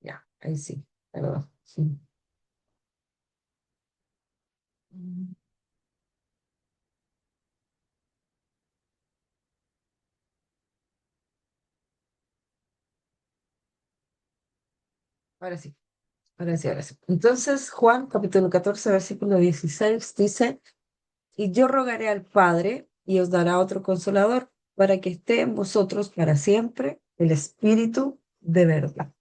Ya, ahí sí, perdón. Sí. Ahora sí, ahora sí, ahora sí. Entonces, Juan, capítulo 14 versículo 16 dice, y yo rogaré al Padre y os dará otro consolador para que esté en vosotros para siempre el Espíritu de verdad.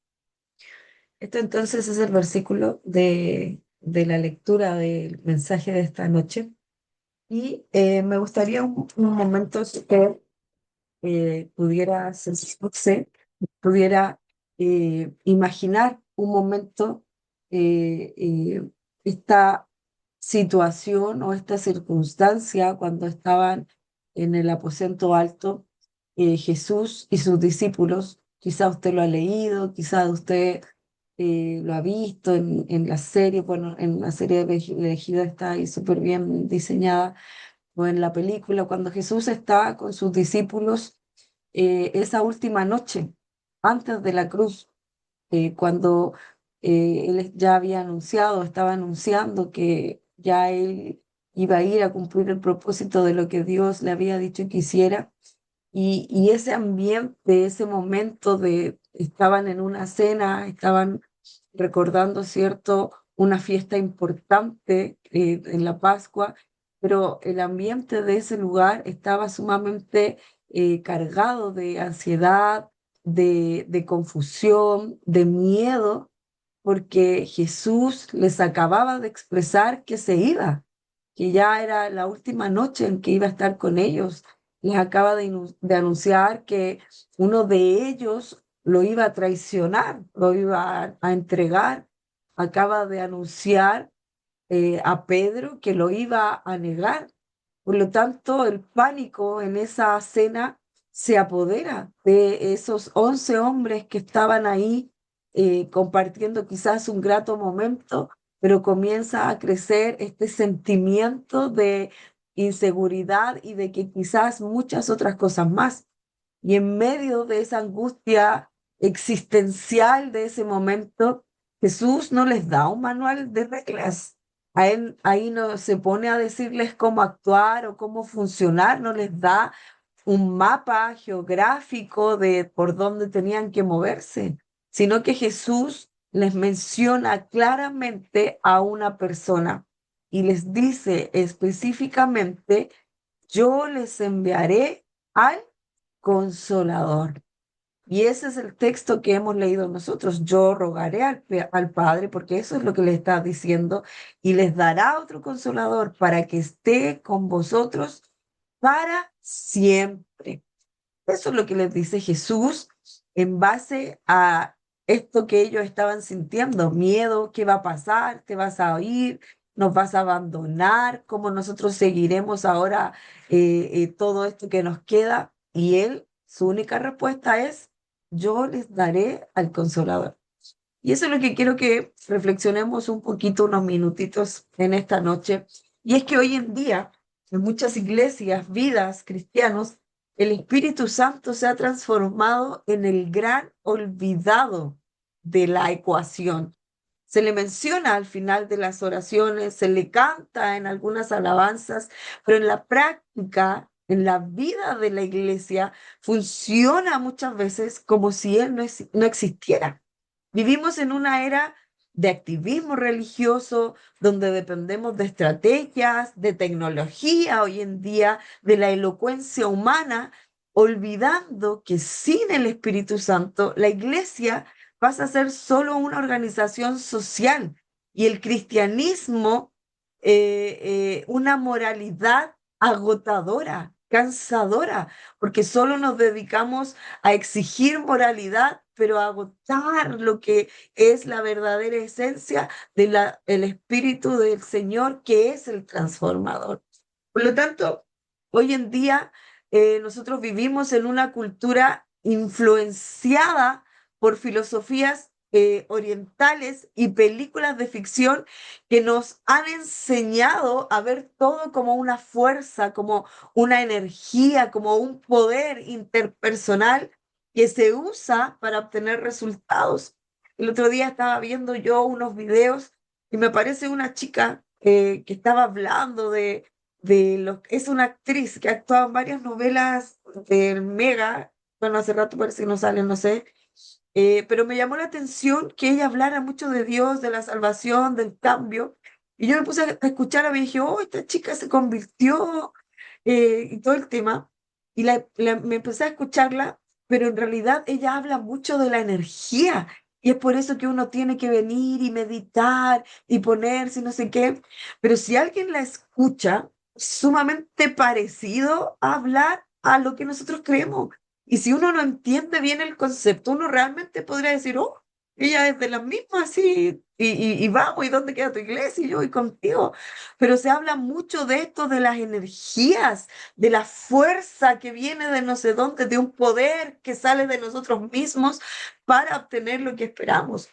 Esto entonces es el versículo de la lectura del mensaje de esta noche. Y me gustaría un momento que pudiera sentirse, pudiera imaginar un momento esta situación o esta circunstancia cuando estaban en el aposento alto Jesús y sus discípulos. Quizá usted lo ha leído, quizá usted lo ha visto en la serie, bueno, en la serie de Elegida está ahí súper bien diseñada, o en la película, cuando Jesús está con sus discípulos esa última noche, antes de la cruz, cuando él ya había anunciado, estaba anunciando que ya él iba a ir a cumplir el propósito de lo que Dios le había dicho que hiciera. Y ese ambiente, ese momento de, estaban en una cena, estaban recordando, ¿cierto?, una fiesta importante en la Pascua, pero el ambiente de ese lugar estaba sumamente cargado de ansiedad, de confusión, de miedo, porque Jesús les acababa de expresar que se iba, que ya era la última noche en que iba a estar con ellos. Les acaba de anunciar que uno de ellos lo iba a traicionar, lo iba a entregar. Acaba de anunciar a Pedro que lo iba a negar. Por lo tanto, el pánico en esa cena se apodera de esos 11 hombres que estaban ahí compartiendo quizás un grato momento, pero comienza a crecer este sentimiento de inseguridad y de que quizás muchas otras cosas más. Y en medio de esa angustia existencial de ese momento, Jesús no les da un manual de reglas. A él ahí no se pone a decirles cómo actuar o cómo funcionar, no les da un mapa geográfico de por dónde tenían que moverse, sino que Jesús les menciona claramente a una persona y les dice específicamente, yo les enviaré al Consolador. Y ese es el texto que hemos leído nosotros. Yo rogaré al Padre, porque eso es lo que le está diciendo, y les dará otro consolador para que esté con vosotros para siempre. Eso es lo que les dice Jesús en base a esto que ellos estaban sintiendo, miedo, ¿qué va a pasar? ¿Te vas a ir? ¿Nos vas a abandonar? ¿Cómo nosotros seguiremos ahora todo esto que nos queda? Y él, su única respuesta es, yo les daré al Consolador. Y eso es lo que quiero que reflexionemos un poquito, unos minutitos en esta noche. Y es que hoy en día, en muchas iglesias, vidas, cristianos, el Espíritu Santo se ha transformado en el gran olvidado de la ecuación. Se le menciona al final de las oraciones, se le canta en algunas alabanzas, pero en la práctica, en la vida de la iglesia, funciona muchas veces como si Él no existiera. Vivimos en una era de activismo religioso donde dependemos de estrategias, de tecnología hoy en día, de la elocuencia humana, olvidando que sin el Espíritu Santo la iglesia pasa a ser solo una organización social y el cristianismo una moralidad agotadora, cansadora, porque solo nos dedicamos a exigir moralidad, pero a agotar lo que es la verdadera esencia del el Espíritu del Señor, que es el transformador. Por lo tanto, hoy en día nosotros vivimos en una cultura influenciada por filosofías orientales y películas de ficción que nos han enseñado a ver todo como una fuerza, como una energía, como un poder interpersonal que se usa para obtener resultados. El otro día estaba viendo yo unos videos y me aparece una chica que estaba hablando es una actriz que ha actuado en varias novelas del Mega, bueno, hace rato parece que no sale, no sé, pero me llamó la atención que ella hablara mucho de Dios, de la salvación, del cambio. Y yo me puse a escucharla y dije, oh, esta chica se convirtió y todo el tema. Y me empecé a escucharla, pero en realidad ella habla mucho de la energía. Y es por eso que uno tiene que venir y meditar y ponerse y no sé qué. Pero si alguien la escucha, sumamente parecido a hablar a lo que nosotros creemos. Y si uno no entiende bien el concepto, uno realmente podría decir, oh, ella es de las mismas, sí, y vamos, ¿y dónde queda tu iglesia? Y yo voy contigo. Pero se habla mucho de esto, de las energías, de la fuerza que viene de no sé dónde, de un poder que sale de nosotros mismos para obtener lo que esperamos.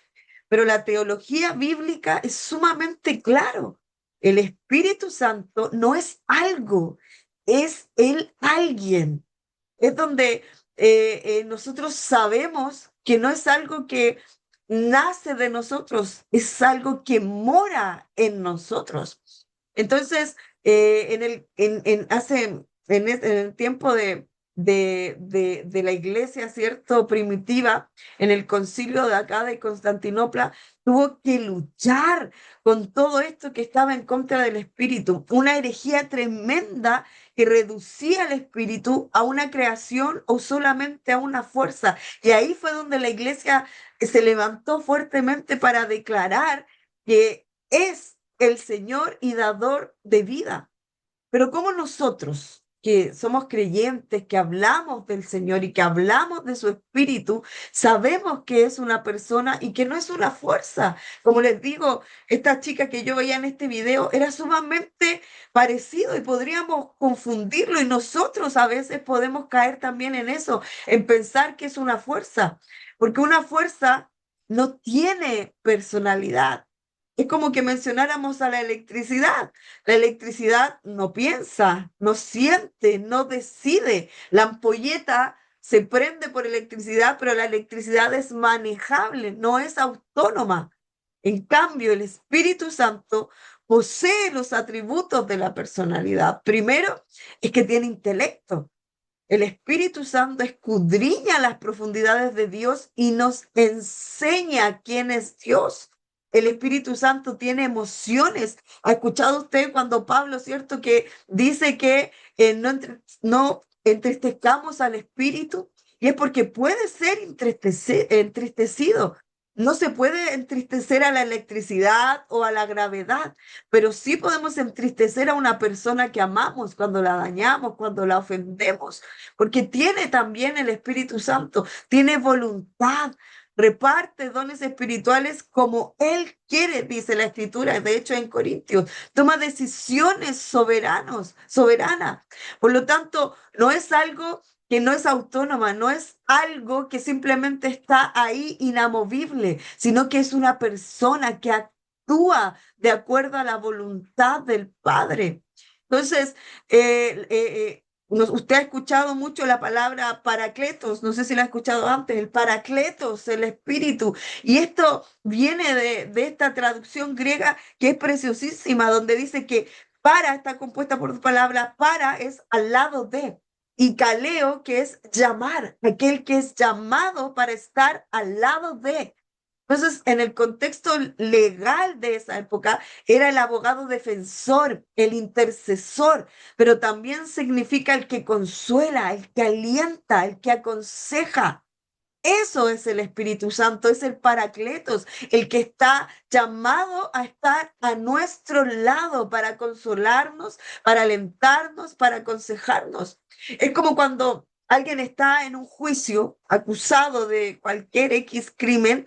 Pero la teología bíblica es sumamente claro. El Espíritu Santo no es algo, es el alguien. Es donde nosotros sabemos que no es algo que nace de nosotros, es algo que mora en nosotros. Entonces, en el tiempo de la iglesia, ¿cierto? Primitiva, en el concilio de acá de Constantinopla, tuvo que luchar con todo esto que estaba en contra del espíritu, una herejía tremenda que reducía el espíritu a una creación o solamente a una fuerza. Y ahí fue donde la iglesia se levantó fuertemente para declarar que es el Señor y dador de vida. Pero como nosotros, que somos creyentes, que hablamos del Señor y que hablamos de su Espíritu, sabemos que es una persona y que no es una fuerza? Como les digo, esta chica que yo veía en este video era sumamente parecido y podríamos confundirlo y nosotros a veces podemos caer también en eso, en pensar que es una fuerza, porque una fuerza no tiene personalidad. Es como que mencionáramos a la electricidad. La electricidad no piensa, no siente, no decide. La ampolleta se prende por electricidad, pero la electricidad es manejable, no es autónoma. En cambio, el Espíritu Santo posee los atributos de la personalidad. Primero, es que tiene intelecto. El Espíritu Santo escudriña las profundidades de Dios y nos enseña quién es Dios. El Espíritu Santo tiene emociones. ¿Ha escuchado usted cuando Pablo, cierto, que dice que no entristezcamos al Espíritu? Y es porque puede ser entristecido. No se puede entristecer a la electricidad o a la gravedad, pero sí podemos entristecer a una persona que amamos cuando la dañamos, cuando la ofendemos, porque tiene también el Espíritu Santo, tiene voluntad, reparte dones espirituales como Él quiere, dice la Escritura, de hecho en Corintios, toma decisiones soberanas. Por lo tanto, no es algo que no es autónoma, no es algo que simplemente está ahí inamovible, sino que es una persona que actúa de acuerdo a la voluntad del Padre. Entonces, usted ha escuchado mucho la palabra paracletos, no sé si la ha escuchado antes, el paracletos, el espíritu. Y esto viene de esta traducción griega que es preciosísima, donde dice que para está compuesta por dos palabras, para es al lado de, y caleo, que es llamar, aquel que es llamado para estar al lado de. Entonces, en el contexto legal de esa época, era el abogado defensor, el intercesor, pero también significa el que consuela, el que alienta, el que aconseja. Eso es el Espíritu Santo, es el Paracletos, el que está llamado a estar a nuestro lado para consolarnos, para alentarnos, para aconsejarnos. Es como cuando alguien está en un juicio acusado de cualquier X crimen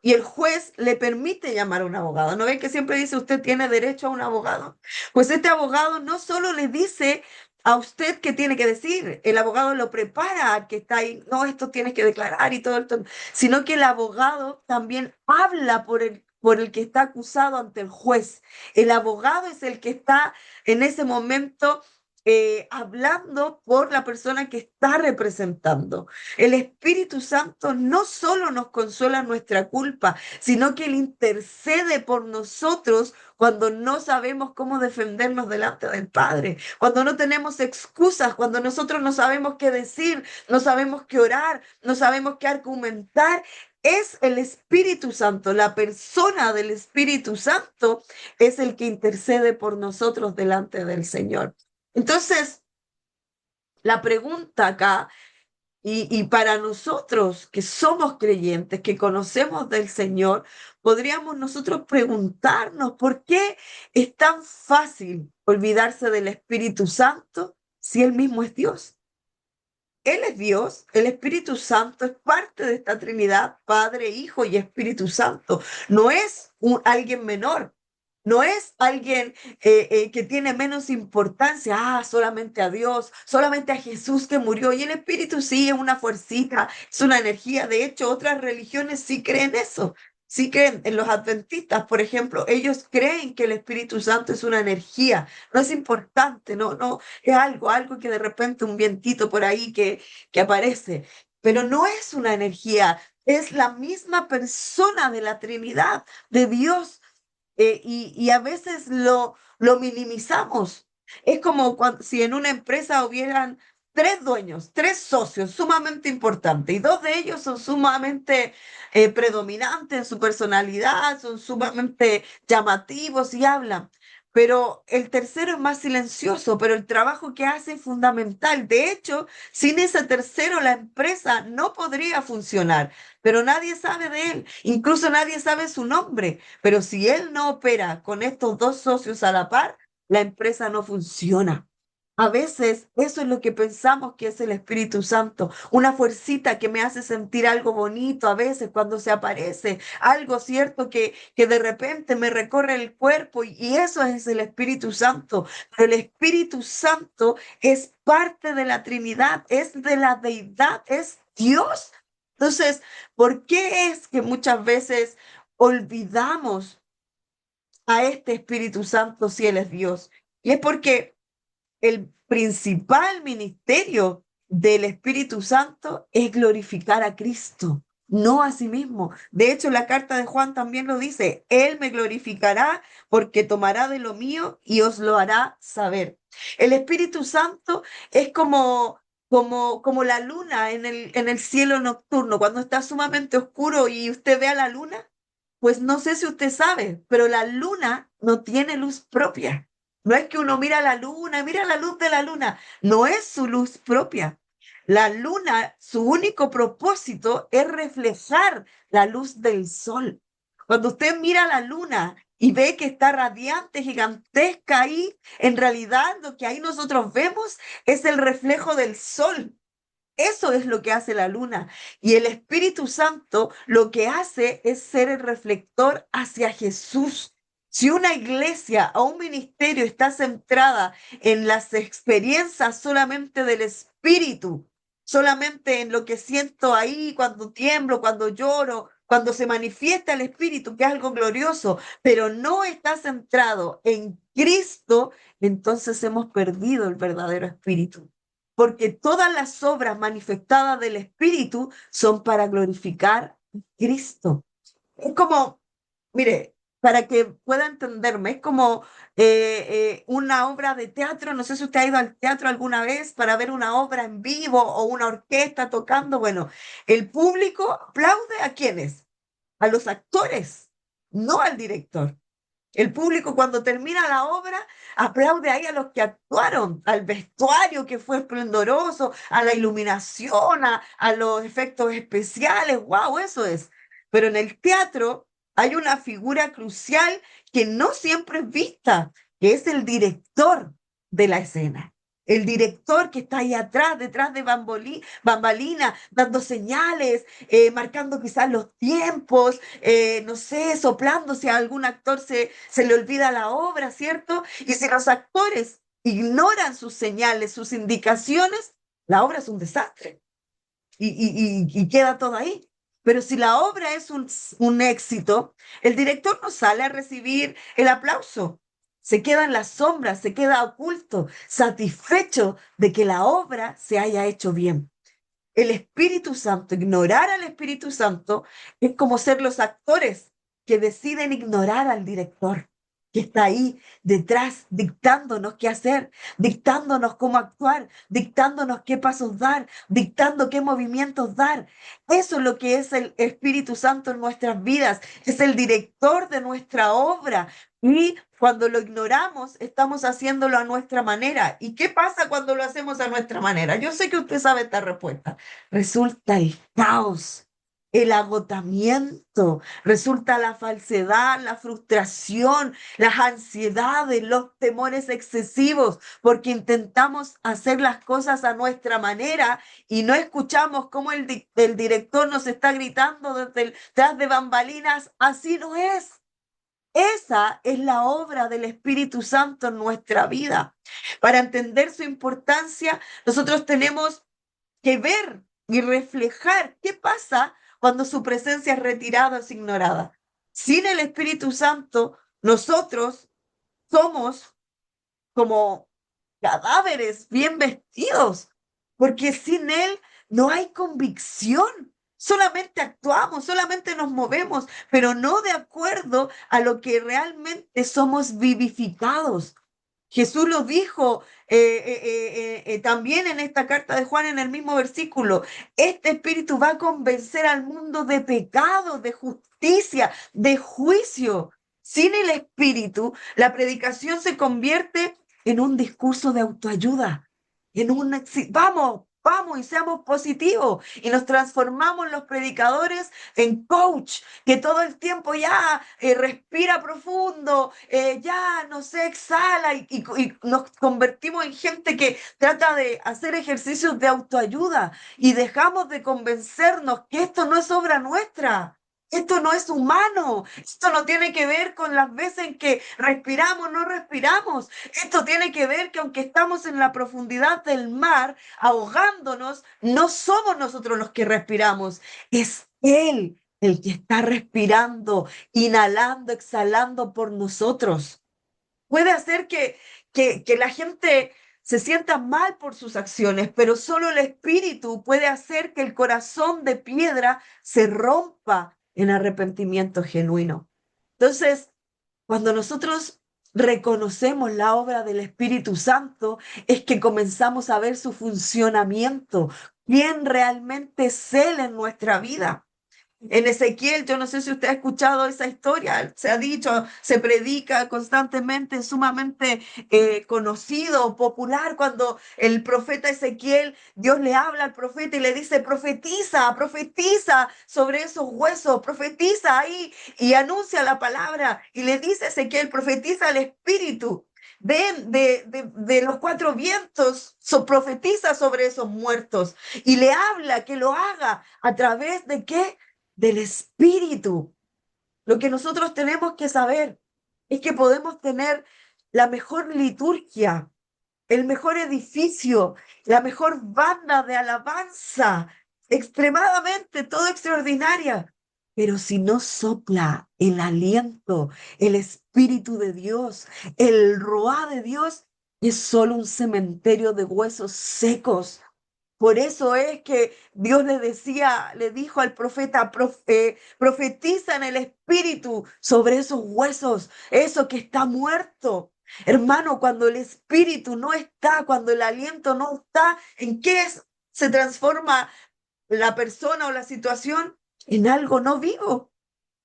y el juez le permite llamar a un abogado. ¿No ve que siempre dice usted tiene derecho a un abogado? Pues este abogado no solo le dice a usted qué tiene que decir, el abogado lo prepara a que está ahí, no, esto tienes que declarar y todo esto, sino que el abogado también habla por el que está acusado ante el juez. El abogado es el que está en ese momento hablando por la persona que está representando. El Espíritu Santo no solo nos consuela nuestra culpa, sino que Él intercede por nosotros cuando no sabemos cómo defendernos delante del Padre, cuando no tenemos excusas, cuando nosotros no sabemos qué decir, no sabemos qué orar, no sabemos qué argumentar. Es el Espíritu Santo, la persona del Espíritu Santo es el que intercede por nosotros delante del Señor. Entonces, la pregunta acá, y para nosotros que somos creyentes, que conocemos del Señor, podríamos nosotros preguntarnos por qué es tan fácil olvidarse del Espíritu Santo si Él mismo es Dios. Él es Dios, el Espíritu Santo es parte de esta Trinidad, Padre, Hijo y Espíritu Santo. No es alguien menor, no es alguien que tiene menos importancia, solamente a Dios, solamente a Jesús que murió. Y el Espíritu sí es una fuercita, es una energía. De hecho, otras religiones sí creen eso. Sí creen, en los adventistas, por ejemplo, ellos creen que el Espíritu Santo es una energía, no es importante, no, es algo que de repente un vientito por ahí que aparece, pero no es una energía, es la misma persona de la Trinidad, de Dios, y a veces lo minimizamos. Es como si en una empresa hubieran tres dueños, tres socios sumamente importantes, y dos de ellos son sumamente predominantes en su personalidad, son sumamente llamativos y hablan. Pero el tercero es más silencioso, pero el trabajo que hace es fundamental. De hecho, sin ese tercero, la empresa no podría funcionar, pero nadie sabe de él, incluso nadie sabe su nombre. Pero si él no opera con estos dos socios a la par, la empresa no funciona. A veces eso es lo que pensamos que es el Espíritu Santo, una fuercita que me hace sentir algo bonito a veces cuando se aparece, algo cierto que de repente me recorre el cuerpo y eso es el Espíritu Santo. Pero el Espíritu Santo es parte de la Trinidad, es de la deidad, es Dios. Entonces, ¿por qué es que muchas veces olvidamos a este Espíritu Santo si Él es Dios? Y es porque el principal ministerio del Espíritu Santo es glorificar a Cristo, no a sí mismo. De hecho, la carta de Juan también lo dice, Él me glorificará porque tomará de lo mío y os lo hará saber. El Espíritu Santo es como la luna en el cielo nocturno, cuando está sumamente oscuro y usted ve a la luna, pues no sé si usted sabe, pero la luna no tiene luz propia. No es que uno mira la luz de la luna, no es su luz propia. La luna, su único propósito es reflejar la luz del sol. Cuando usted mira la luna y ve que está radiante, gigantesca ahí, en realidad lo que ahí nosotros vemos es el reflejo del sol. Eso es lo que hace la luna. Y el Espíritu Santo lo que hace es ser el reflector hacia Jesús. Si una iglesia o un ministerio está centrada en las experiencias solamente del Espíritu, solamente en lo que siento ahí cuando tiemblo, cuando lloro, cuando se manifiesta el Espíritu, que es algo glorioso, pero no está centrado en Cristo, entonces hemos perdido el verdadero Espíritu, porque todas las obras manifestadas del Espíritu son para glorificar a Cristo. Es como, mire, para que pueda entenderme, es como una obra de teatro. No sé si usted ha ido al teatro alguna vez para ver una obra en vivo o una orquesta tocando. Bueno, el público aplaude ¿a quiénes? A los actores, no al director. El público cuando termina la obra aplaude ahí a los que actuaron, al vestuario que fue esplendoroso, a la iluminación, a los efectos especiales, wow, eso es. Pero en el teatro hay una figura crucial que no siempre es vista, que es el director de la escena. El director que está ahí atrás, detrás de bambalina, dando señales, marcando quizás los tiempos, no sé, soplando si a algún actor se le olvida la obra, ¿cierto? Y si los actores ignoran sus señales, sus indicaciones, la obra es un desastre y queda todo ahí. Pero si la obra es un éxito, el director no sale a recibir el aplauso. se queda en las sombras, se queda oculto, satisfecho de que la obra se haya hecho bien. El Espíritu Santo, ignorar al Espíritu Santo es como ser los actores que deciden ignorar al director, que está ahí detrás dictándonos qué hacer, dictándonos cómo actuar, dictándonos qué pasos dar, dictando qué movimientos dar. Eso es lo que es el Espíritu Santo en nuestras vidas, es el director de nuestra obra. Y cuando lo ignoramos, estamos haciéndolo a nuestra manera. ¿Y qué pasa cuando lo hacemos a nuestra manera? Yo sé que usted sabe esta respuesta. Resulta el caos, el agotamiento, resulta la falsedad, la frustración, las ansiedades, los temores excesivos, porque intentamos hacer las cosas a nuestra manera y no escuchamos cómo el director nos está gritando desde tras de bambalinas, así no es. Esa es la obra del Espíritu Santo en nuestra vida. Para entender su importancia, nosotros tenemos que ver y reflejar qué pasa cuando su presencia es retirada o es ignorada. Sin el Espíritu Santo, nosotros somos como cadáveres bien vestidos, porque sin Él no hay convicción. Solamente actuamos, solamente nos movemos, pero no de acuerdo a lo que realmente somos vivificados. Jesús lo dijo también en esta carta de Juan en el mismo versículo. Este espíritu va a convencer al mundo de pecado, de justicia, de juicio. Sin el espíritu, la predicación se convierte en un discurso de autoayuda, en un vamos, vamos y seamos positivos y nos transformamos los predicadores en coach, que todo el tiempo ya respira profundo, ya no sé, exhala y nos convertimos en gente que trata de hacer ejercicios de autoayuda y dejamos de convencernos que esto no es obra nuestra. Esto no es humano, esto no tiene que ver con las veces en que respiramos, no respiramos. Esto tiene que ver que aunque estamos en la profundidad del mar, ahogándonos, no somos nosotros los que respiramos, es Él el que está respirando, inhalando, exhalando por nosotros. Puede hacer que la gente se sienta mal por sus acciones, pero solo el Espíritu puede hacer que el corazón de piedra se rompa en arrepentimiento genuino. Entonces, cuando nosotros reconocemos la obra del Espíritu Santo, es que comenzamos a ver su funcionamiento, quién realmente es Él en nuestra vida. En Ezequiel, yo no sé si usted ha escuchado esa historia, se ha dicho, se predica constantemente, es sumamente conocido, popular, cuando el profeta Ezequiel, Dios le habla al profeta y le dice, profetiza, profetiza sobre esos huesos, profetiza ahí y anuncia la palabra. Y le dice Ezequiel, profetiza al Espíritu. De los cuatro vientos, profetiza sobre esos muertos y le habla que lo haga a través de qué, del Espíritu. Lo que nosotros tenemos que saber es que podemos tener la mejor liturgia, el mejor edificio, la mejor banda de alabanza, extremadamente, todo extraordinaria. Pero si no sopla el aliento, el Espíritu de Dios, el Ruá de Dios, es solo un cementerio de huesos secos. Por eso es que Dios le decía, le dijo al profeta, profetiza en el espíritu sobre esos huesos, eso que está muerto. Hermano, cuando el espíritu no está, cuando el aliento no está, ¿en qué se transforma la persona o la situación? En algo no vivo,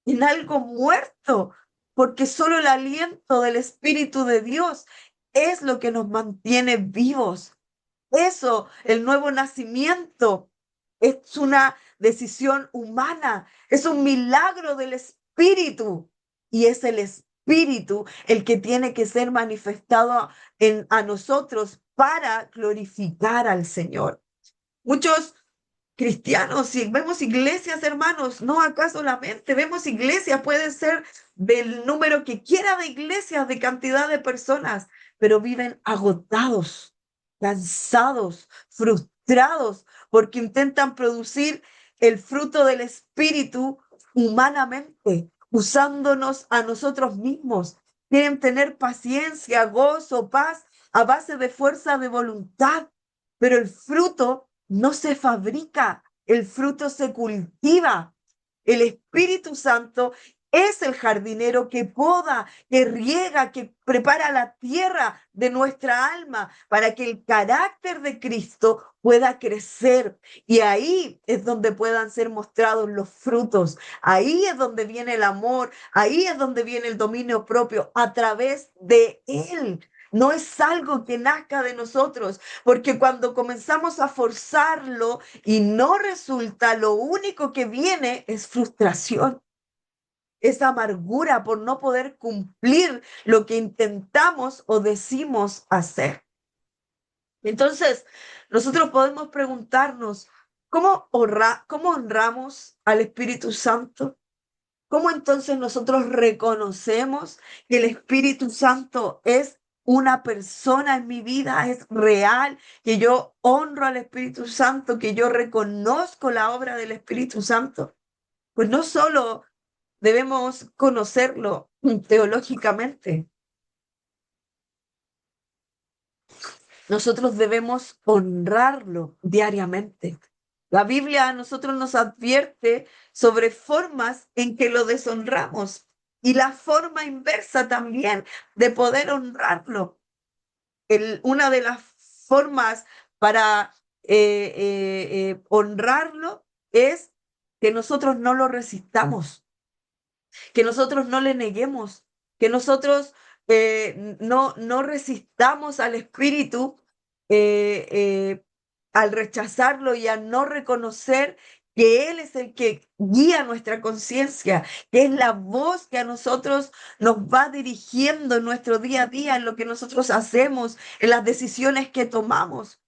en algo muerto, porque solo el aliento del Espíritu de Dios es lo que nos mantiene vivos. Eso, el nuevo nacimiento, es una decisión humana, es un milagro del Espíritu y es el Espíritu el que tiene que ser manifestado a nosotros para glorificar al Señor. Muchos cristianos, si vemos iglesias, hermanos, no acá solamente, vemos iglesias, puede ser del número que quiera de iglesias, de cantidad de personas, pero viven agotados, cansados, frustrados, porque intentan producir el fruto del Espíritu humanamente, usándonos a nosotros mismos. quieren tener paciencia, gozo, paz a base de fuerza de voluntad, pero el fruto no se fabrica, el fruto se cultiva. El Espíritu Santo es el jardinero que poda, que riega, que prepara la tierra de nuestra alma para que el carácter de Cristo pueda crecer. Y ahí es donde puedan ser mostrados los frutos. Ahí es donde viene el amor. Ahí es donde viene el dominio propio a través de Él. No es algo que nazca de nosotros, porque cuando comenzamos a forzarlo y no resulta, lo único que viene es frustración, es amargura por no poder cumplir lo que intentamos o decimos hacer. Entonces, nosotros podemos preguntarnos, ¿cómo honramos al Espíritu Santo? ¿Cómo entonces nosotros reconocemos que el Espíritu Santo es una persona en mi vida, es real, que yo honro al Espíritu Santo, que yo reconozco la obra del Espíritu Santo? Pues no solo debemos conocerlo teológicamente, nosotros debemos honrarlo diariamente. La Biblia a nosotros nos advierte sobre formas en que lo deshonramos y la forma inversa también de poder honrarlo. Una de las formas para honrarlo es que nosotros no lo resistamos, que nosotros no le neguemos, que nosotros no resistamos al Espíritu eh, eh, al rechazarlo y al no reconocer que Él es el que guía nuestra conciencia, que es la voz que a nosotros nos va dirigiendo en nuestro día a día, en lo que nosotros hacemos, en las decisiones que tomamos.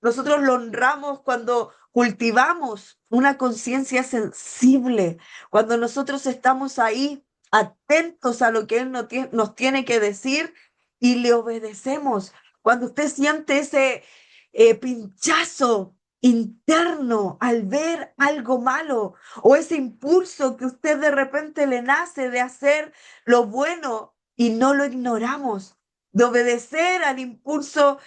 Nosotros lo honramos cuando cultivamos una conciencia sensible, cuando nosotros estamos ahí atentos a lo que Él nos tiene que decir y le obedecemos. Cuando usted siente ese pinchazo interno al ver algo malo o ese impulso que usted de repente le nace de hacer lo bueno y no lo ignoramos, de obedecer al impulso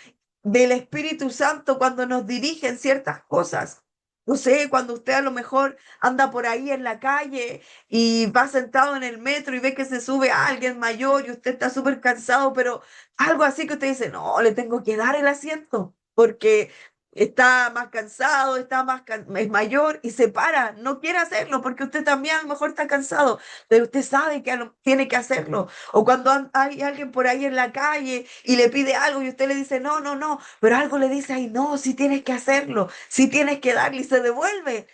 del Espíritu Santo cuando nos dirigen ciertas cosas. No sé, cuando usted a lo mejor anda por ahí en la calle y va sentado en el metro y ve que se sube a alguien mayor y usted está súper cansado, pero algo así que usted dice, no, le tengo que dar el asiento porque está más cansado, es mayor y se para, no quiere hacerlo porque usted también a lo mejor está cansado, pero usted sabe que tiene que hacerlo. O cuando hay alguien por ahí en la calle y le pide algo y usted le dice, no, no, no, pero algo le dice, ay, no, sí tienes que hacerlo, sí tienes que darle y se devuelve.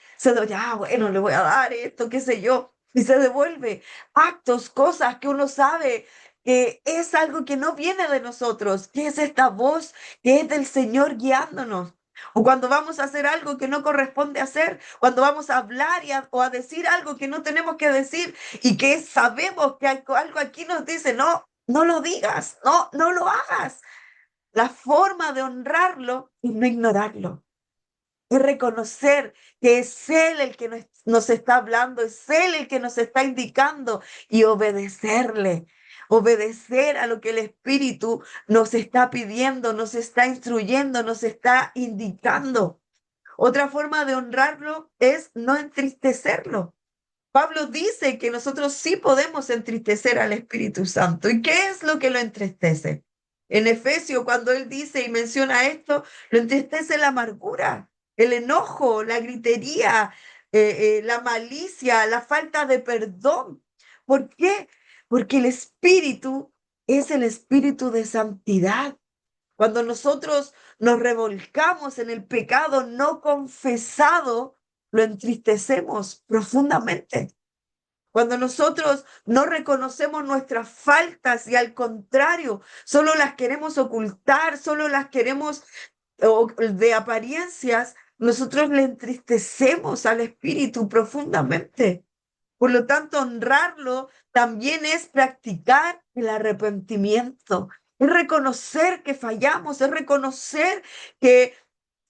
Ya, bueno, le voy a dar esto, qué sé yo, y se devuelve. Actos, cosas que uno sabe que es algo que no viene de nosotros, que es esta voz que es del Señor guiándonos. O cuando vamos a hacer algo que no corresponde hacer, cuando vamos a hablar o a decir algo que no tenemos que decir y que sabemos que algo aquí nos dice, no, no lo digas, no, no lo hagas. La forma de honrarlo es no ignorarlo, es reconocer que es Él el que nos está hablando, es Él el que nos está indicando y obedecerle. Obedecer a lo que el Espíritu nos está pidiendo, nos está instruyendo, nos está indicando. Otra forma de honrarlo es no entristecerlo. Pablo dice que nosotros sí podemos entristecer al Espíritu Santo. ¿Y qué es lo que lo entristece? En Efesios, cuando él dice y menciona esto, lo entristece la amargura, el enojo, la gritería, la malicia, la falta de perdón. ¿Por qué? Porque el Espíritu es el Espíritu de santidad. Cuando nosotros nos revolcamos en el pecado no confesado, lo entristecemos profundamente. Cuando nosotros no reconocemos nuestras faltas y al contrario, solo las queremos ocultar, solo las queremos de apariencias, nosotros le entristecemos al Espíritu profundamente. Por lo tanto, honrarlo también es practicar el arrepentimiento, es reconocer que fallamos, es reconocer que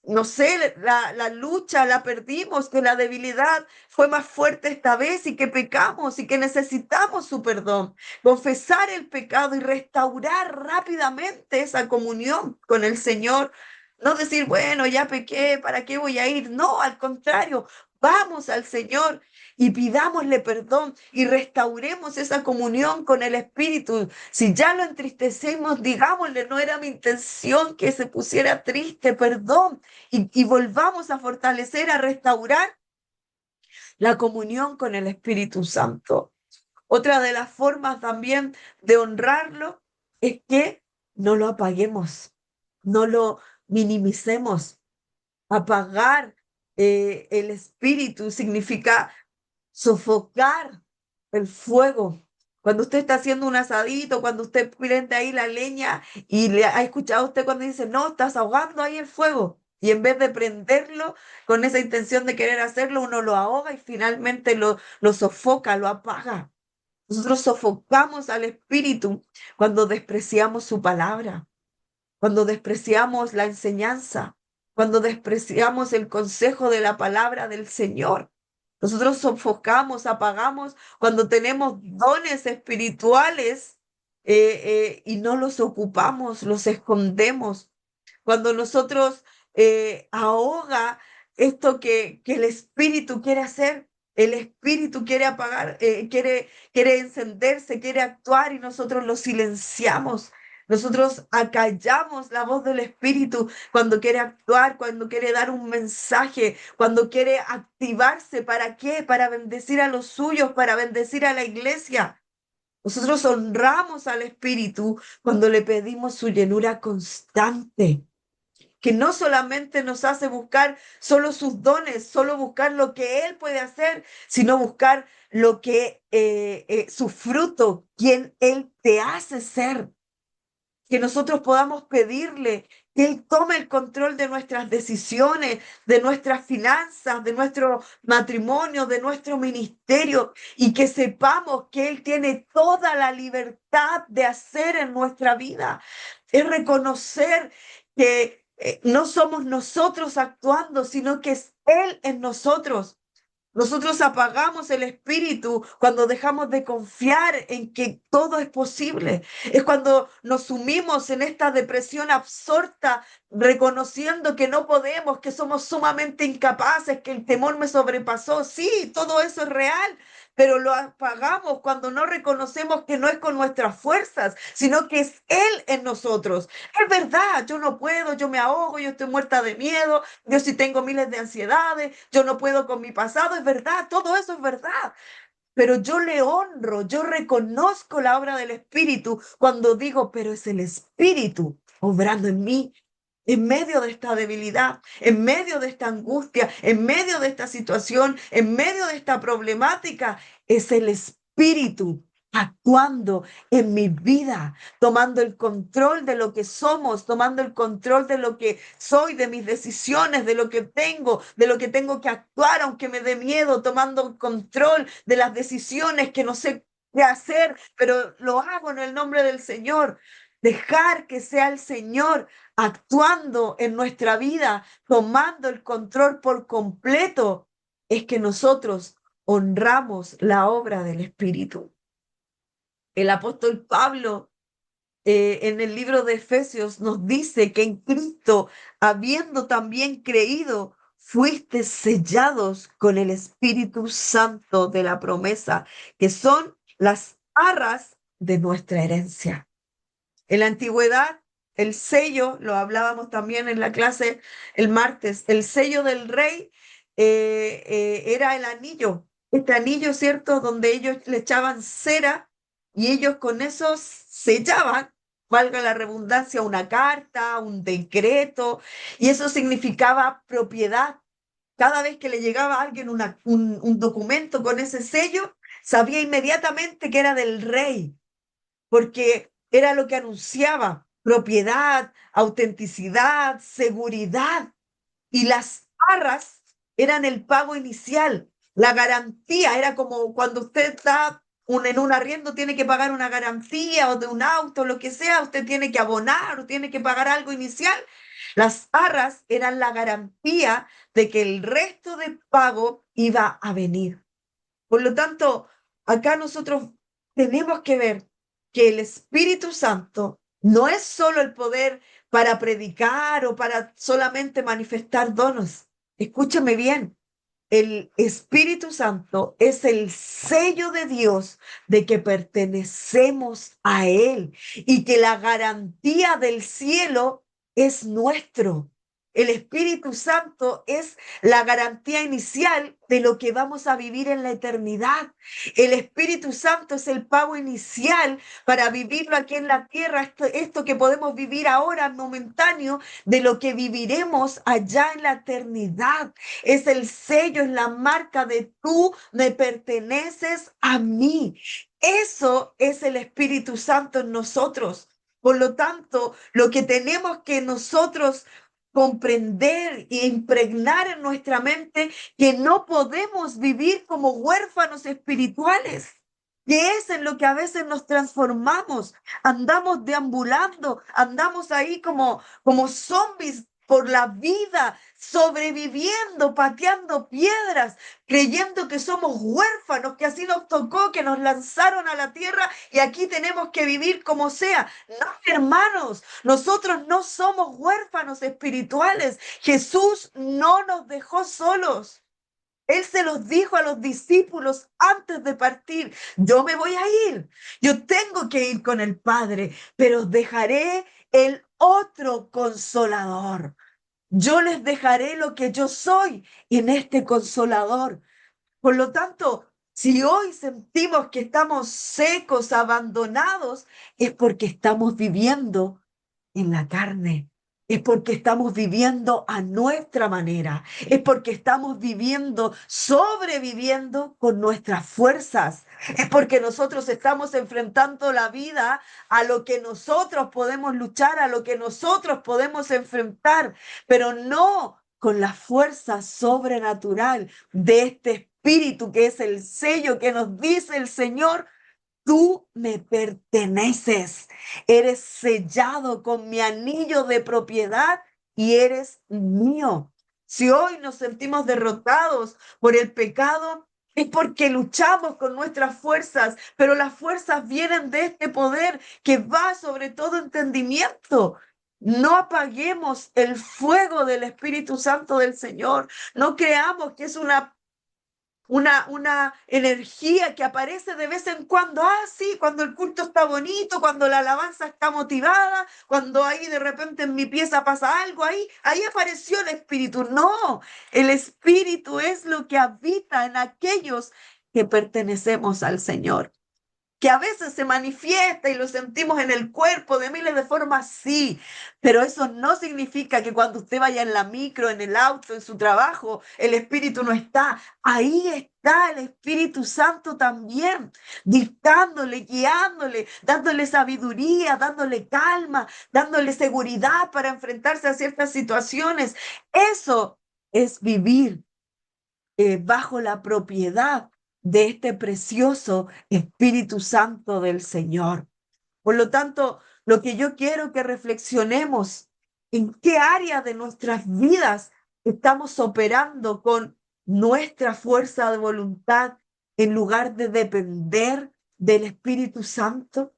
no sé, la lucha la perdimos, que la debilidad fue más fuerte esta vez y que pecamos y que necesitamos su perdón. Confesar el pecado y restaurar rápidamente esa comunión con el Señor. No decir, bueno, ya pequé, ¿para qué voy a ir? No, al contrario, vamos al Señor y pidámosle perdón y restauremos esa comunión con el Espíritu. Si ya lo entristecemos, digámosle, no era mi intención que se pusiera triste, perdón, y volvamos a fortalecer, a restaurar la comunión con el Espíritu Santo. Otra de las formas también de honrarlo es que no lo apaguemos, no lo minimicemos. Apagar el espíritu significa sofocar el fuego. Cuando usted está haciendo un asadito, cuando usted prende ahí la leña y le ha escuchado usted cuando dice, no, estás ahogando ahí el fuego. Y en vez de prenderlo con esa intención de querer hacerlo, uno lo ahoga y finalmente lo sofoca, lo apaga. Nosotros sofocamos al espíritu cuando despreciamos su palabra, cuando despreciamos la enseñanza, cuando despreciamos el consejo de la palabra del Señor. Nosotros sofocamos, apagamos cuando tenemos dones espirituales y no los ocupamos, los escondemos. Cuando nosotros ahoga esto que el Espíritu quiere hacer, el Espíritu quiere apagar, quiere encenderse, quiere actuar y nosotros lo silenciamos. Nosotros acallamos la voz del Espíritu cuando quiere actuar, cuando quiere dar un mensaje, cuando quiere activarse. ¿Para qué? Para bendecir a los suyos, para bendecir a la iglesia. Nosotros honramos al Espíritu cuando le pedimos su llenura constante, que no solamente nos hace buscar solo sus dones, solo buscar lo que Él puede hacer, sino buscar lo que su fruto, quien Él te hace ser, que nosotros podamos pedirle que Él tome el control de nuestras decisiones, de nuestras finanzas, de nuestro matrimonio, de nuestro ministerio, y que sepamos que Él tiene toda la libertad de hacer en nuestra vida. Es reconocer que no somos nosotros actuando, sino que es Él en nosotros. Nosotros apagamos el espíritu cuando dejamos de confiar en que todo es posible. Es cuando nos sumimos en esta depresión absorta, reconociendo que no podemos, que somos sumamente incapaces, que el temor me sobrepasó. Sí, todo eso es real, pero lo apagamos cuando no reconocemos que no es con nuestras fuerzas, sino que es Él en nosotros. Es verdad, yo no puedo, yo me ahogo, yo estoy muerta de miedo, yo sí tengo miles de ansiedades, yo no puedo con mi pasado, es verdad, todo eso es verdad. Pero yo le honro, yo reconozco la obra del Espíritu cuando digo, pero es el Espíritu obrando en mí, en medio de esta debilidad, en medio de esta angustia, en medio de esta situación, en medio de esta problemática, es el Espíritu actuando en mi vida, tomando el control de lo que somos, tomando el control de lo que soy, de mis decisiones, de lo que tengo, de lo que tengo que actuar, aunque me dé miedo, tomando el control de las decisiones que no sé qué hacer, pero lo hago en el nombre del Señor. Dejar que sea el Señor actuando en nuestra vida, tomando el control por completo, es que nosotros honramos la obra del Espíritu. El apóstol Pablo en el libro de Efesios nos dice que en Cristo, habiendo también creído, fuiste sellados con el Espíritu Santo de la promesa, que son las arras de nuestra herencia. En la antigüedad, el sello, lo hablábamos también en la clase el martes, el sello del rey era el anillo, este anillo, ¿cierto? Donde ellos le echaban cera y ellos con eso sellaban, valga la redundancia, una carta, un decreto, y eso significaba propiedad. Cada vez que le llegaba a alguien un documento con ese sello, sabía inmediatamente que era del rey porque era lo que anunciaba propiedad, autenticidad, seguridad. Y las arras eran el pago inicial, la garantía, era como cuando usted está en un arriendo, tiene que pagar una garantía o de un auto, lo que sea, usted tiene que abonar o tiene que pagar algo inicial. Las arras eran la garantía de que el resto del pago iba a venir. Por lo tanto, acá nosotros tenemos que ver que el Espíritu Santo no es solo el poder para predicar o para solamente manifestar dones. Escúchame bien, el Espíritu Santo es el sello de Dios de que pertenecemos a Él y que la garantía del cielo es nuestro. El Espíritu Santo es la garantía inicial de lo que vamos a vivir en la eternidad. El Espíritu Santo es el pago inicial para vivirlo aquí en la tierra, esto que podemos vivir ahora momentáneo, de lo que viviremos allá en la eternidad. Es el sello, es la marca de tú me perteneces a mí. Eso es el Espíritu Santo en nosotros. Por lo tanto, lo que tenemos que nosotros comprender e impregnar en nuestra mente que no podemos vivir como huérfanos espirituales, que es en lo que a veces nos transformamos, andamos deambulando, andamos ahí como zombies por la vida, sobreviviendo, pateando piedras, creyendo que somos huérfanos, que así nos tocó, que nos lanzaron a la tierra y aquí tenemos que vivir como sea. No, hermanos, nosotros no somos huérfanos espirituales. Jesús no nos dejó solos. Él se los dijo a los discípulos antes de partir, yo me voy a ir, yo tengo que ir con el Padre, pero os dejaré el otro consolador. Yo les dejaré lo que yo soy en este consolador. Por lo tanto, si hoy sentimos que estamos secos, abandonados, es porque estamos viviendo en la carne. Es porque estamos viviendo a nuestra manera. Es porque estamos viviendo, sobreviviendo con nuestras fuerzas. Es porque nosotros estamos enfrentando la vida a lo que nosotros podemos luchar, a lo que nosotros podemos enfrentar, pero no con la fuerza sobrenatural de este espíritu que es el sello que nos dice el Señor. Tú me perteneces, eres sellado con mi anillo de propiedad y eres mío. Si hoy nos sentimos derrotados por el pecado, es porque luchamos con nuestras fuerzas, pero las fuerzas vienen de este poder que va sobre todo entendimiento. No apaguemos el fuego del Espíritu Santo del Señor. No creamos que es una energía que aparece de vez en cuando. Ah, sí, cuando el culto está bonito, cuando la alabanza está motivada, cuando ahí de repente en mi pieza pasa algo, ahí apareció el Espíritu. No, el Espíritu es lo que habita en aquellos que pertenecemos al Señor, que a veces se manifiesta y lo sentimos en el cuerpo de miles de formas, sí, pero eso no significa que cuando usted vaya en la micro, en el auto, en su trabajo, el Espíritu no está. Ahí está el Espíritu Santo también, dictándole, guiándole, dándole sabiduría, dándole calma, dándole seguridad para enfrentarse a ciertas situaciones. Eso es vivir bajo la propiedad de este precioso Espíritu Santo del Señor. Por lo tanto, lo que yo quiero que reflexionemos, en qué área de nuestras vidas estamos operando con nuestra fuerza de voluntad en lugar de depender del Espíritu Santo.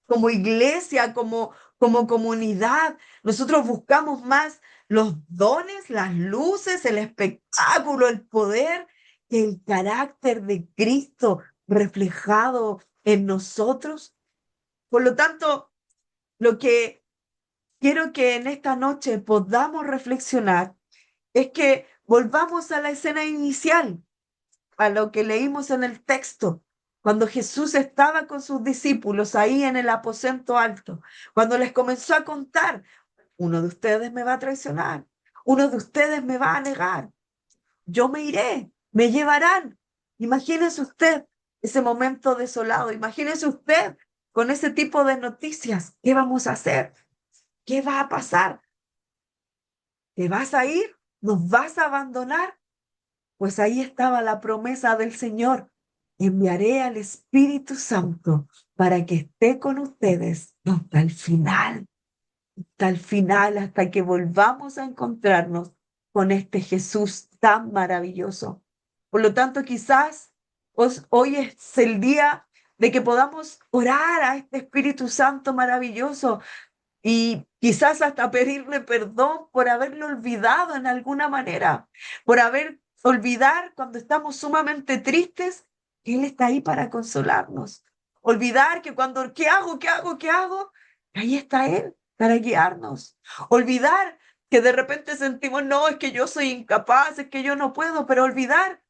Como iglesia, como comunidad, nosotros buscamos más los dones, las luces, el espectáculo, el poder, que el carácter de Cristo reflejado en nosotros. Por lo tanto, lo que quiero que en esta noche podamos reflexionar es que volvamos a la escena inicial, a lo que leímos en el texto, cuando Jesús estaba con sus discípulos ahí en el aposento alto, cuando les comenzó a contar, uno de ustedes me va a traicionar, uno de ustedes me va a negar, yo me iré, me llevarán. Imagínese usted ese momento desolado, imagínese usted con ese tipo de noticias, ¿qué vamos a hacer? ¿Qué va a pasar? ¿Te vas a ir? ¿Nos vas a abandonar? Pues ahí estaba la promesa del Señor. Enviaré al Espíritu Santo para que esté con ustedes hasta el final. hasta el final, hasta que volvamos a encontrarnos con este Jesús tan maravilloso. Por lo tanto, quizás hoy es el día de que podamos orar a este Espíritu Santo maravilloso y quizás hasta pedirle perdón por haberlo olvidado en alguna manera, por haber olvidar cuando estamos sumamente tristes, que Él está ahí para consolarnos. Olvidar que cuando, ¿qué hago? ¿Qué hago? ¿Qué hago? Ahí está Él para guiarnos. Olvidar que de repente sentimos, no, es que yo soy incapaz, es que yo no puedo, pero olvidar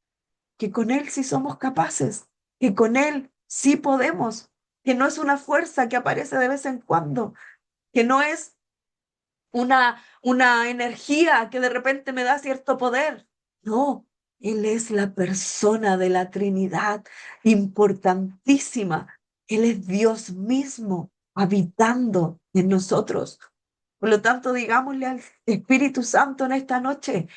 que con Él sí somos capaces, que con Él sí podemos, que no es una fuerza que aparece de vez en cuando, que no es una energía que de repente me da cierto poder. No, Él es la persona de la Trinidad importantísima. Él es Dios mismo habitando en nosotros. Por lo tanto, digámosle al Espíritu Santo en esta noche,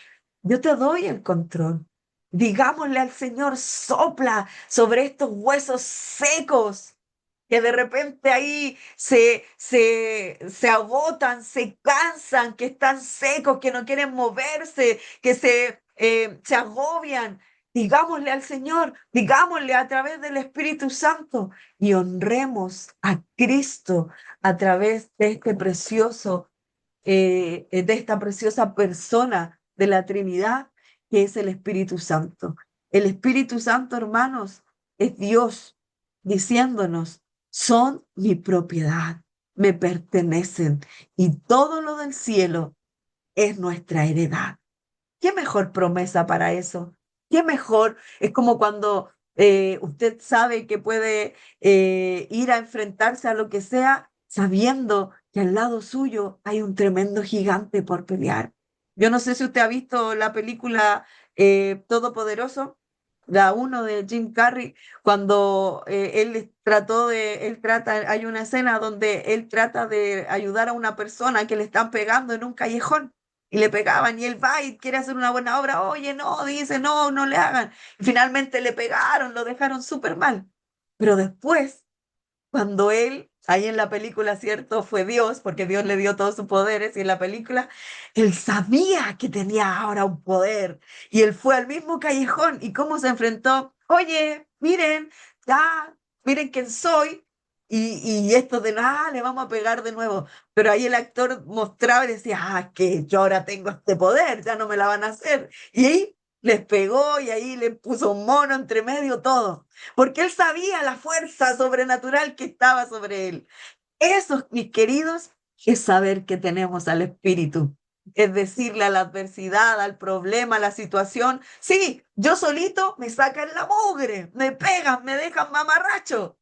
yo te doy el control. Digámosle al Señor, sopla sobre estos huesos secos que de repente ahí se agotan, se cansan, que están secos, que no quieren moverse, que se agobian. Digámosle al Señor, digámosle a través del Espíritu Santo y honremos a Cristo a través de este precioso, de esta preciosa persona de la Trinidad que es el Espíritu Santo. El Espíritu Santo, hermanos, es Dios diciéndonos, son mi propiedad, me pertenecen y todo lo del cielo es nuestra heredad. ¿Qué mejor promesa para eso? ¿Qué mejor? Es como cuando usted sabe que puede ir a enfrentarse a lo que sea, sabiendo que al lado suyo hay un tremendo gigante por pelear. Yo no sé si usted ha visto la película Todopoderoso, la uno de Jim Carrey, cuando él trata, hay una escena donde él trata de ayudar a una persona que le están pegando en un callejón y le pegaban y él va y quiere hacer una buena obra, oye, no, dice, no, no le hagan. Y finalmente le pegaron, lo dejaron súper mal. Pero después, cuando él, ahí en la película, cierto, fue Dios, porque Dios le dio todos sus poderes, y en la película, él sabía que tenía ahora un poder, y él fue al mismo callejón, y cómo se enfrentó, oye, miren, ya, miren quién soy, y esto de, nada, le vamos a pegar de nuevo, pero ahí el actor mostraba y decía, que yo ahora tengo este poder, ya no me la van a hacer, y ahí les pegó, y ahí le puso un mono entre medio, todo porque él sabía la fuerza sobrenatural que estaba sobre él. Eso, mis queridos, es saber que tenemos al Espíritu. Es decirle a la adversidad, al problema, a la situación, sí, yo solito me sacan la mugre, me pegan, me dejan mamarracho,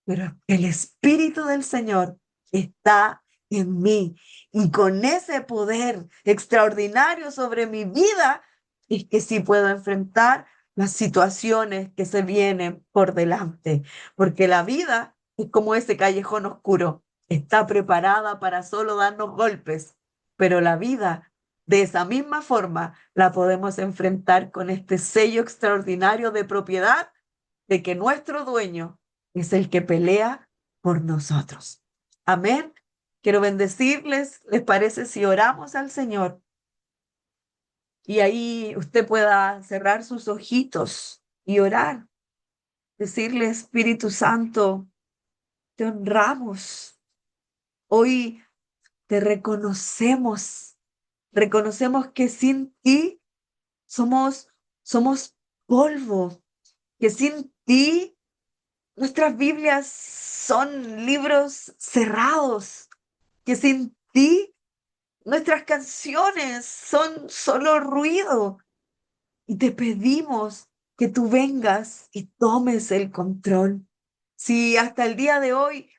pero el Espíritu del Señor está en mí y con ese poder extraordinario sobre mi vida es que sí puedo enfrentar las situaciones que se vienen por delante, porque la vida es como ese callejón oscuro, está preparada para solo darnos golpes, pero la vida de esa misma forma la podemos enfrentar con este sello extraordinario de propiedad de que nuestro dueño es el que pelea por nosotros. Amén. Quiero bendecirles. ¿Les parece si oramos al Señor? Y ahí usted pueda cerrar sus ojitos y orar. Decirle, Espíritu Santo, te honramos. Hoy te reconocemos. Reconocemos que sin ti somos polvo, que sin ti nuestras Biblias son libros cerrados, que sin ti nuestras canciones son solo ruido. Y te pedimos que tú vengas y tomes el control. Si hasta el día de hoy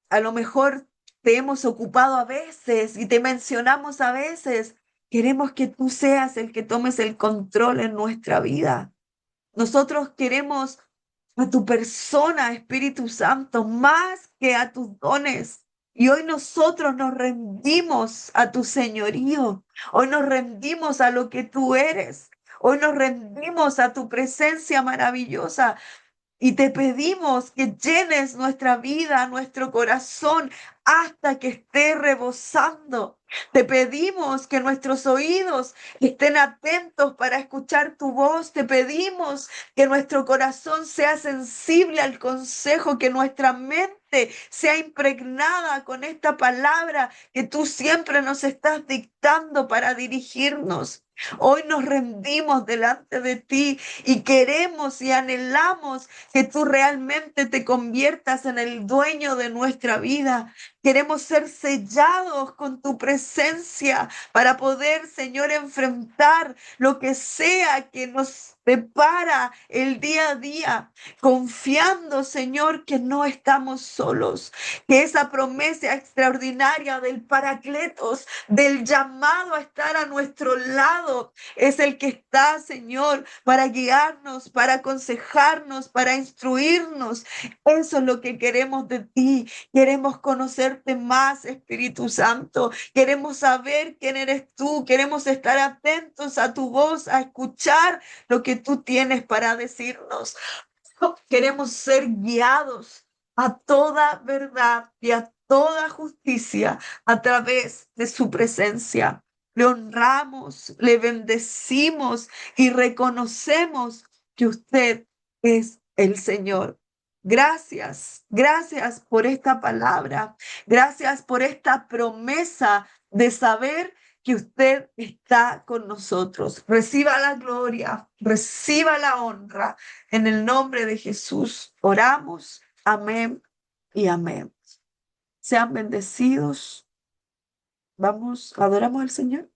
a lo mejor te hemos ocupado a veces y te mencionamos a veces, queremos que tú seas el que tomes el control en nuestra vida. Nosotros queremos a tu persona, Espíritu Santo, más que a tus dones. Y hoy nosotros nos rendimos a tu señorío. Hoy nos rendimos a lo que tú eres. Hoy nos rendimos a tu presencia maravillosa. Y te pedimos que llenes nuestra vida, nuestro corazón, hasta que esté rebosando. Te pedimos que nuestros oídos estén atentos para escuchar tu voz. Te pedimos que nuestro corazón sea sensible al consejo, que nuestra mente sea impregnada con esta palabra que tú siempre nos estás dictando para dirigirnos. Hoy nos rendimos delante de ti y queremos y anhelamos que tú realmente te conviertas en el dueño de nuestra vida. Queremos ser sellados con tu presencia para poder, Señor, enfrentar lo que sea que nos depara el día a día, confiando, Señor, que no estamos solos, que esa promesa extraordinaria del Paracletos, del llamado a estar a nuestro lado, es el que está, Señor, para guiarnos, para aconsejarnos, para instruirnos. Eso es lo que queremos de ti. Queremos conocerte más, Espíritu Santo. Queremos saber quién eres tú. Queremos estar atentos a tu voz, a escuchar lo que tú tienes para decirnos. Queremos ser guiados a toda verdad y a toda justicia a través de su presencia. Le honramos, le bendecimos y reconocemos que usted es el Señor. Gracias, gracias por esta palabra. Gracias por esta promesa de saber que usted está con nosotros. Reciba la gloria, reciba la honra. En el nombre de Jesús oramos. Amén y amén. Sean bendecidos. Vamos, adoramos al Señor.